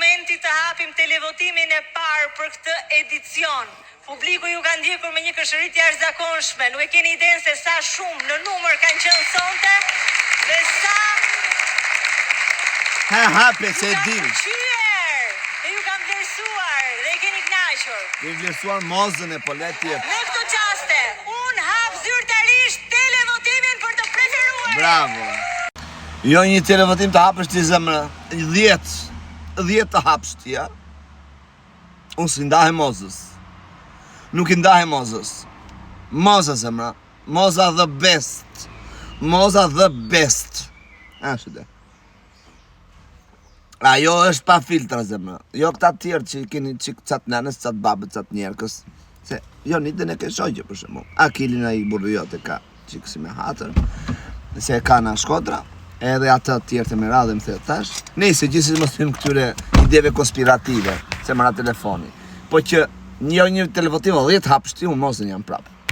momenti të hapim televotimin e parë për këtë edicion. Publiku ju ka ndjekur me një këshërit jashtëzakonshme. Nuk e keni idenë se sa shumë në numër kanë qenë sonte dhe sa hape se ju din. kanë pëlqyer dhe ju kanë vlerësuar dhe i keni kënaqur. Keni vlerësuar mozën e poletjet. Në këtë qaste, unë hap zyrtarisht televotimin për të preferuar. Bravo. Jo një televotim të hapësh ti zemra, 10 të hapësh ti, ja? Unë si ndahe mozës. Nuk i ndahe mozës. Moza zemra. Moza the best. Moza the best. Ashtu dhe. Ajo është pa filtra zemra. Jo këta tjerë që keni qik qatë nënës, qatë babët, qatë njerëkës. Se jo një dhe ne ke shojgje për shumë. Akilin a i burë jote ka qikë si me hatër. Se ka në Shkodra. Edhe atë tjerë të me radhe më thëtë tash. Nëjse gjithë më thym këtyre ideve konspirative. Se mëra telefoni. Po që një televotim o 10 hapështi, unë mosën jam prapë.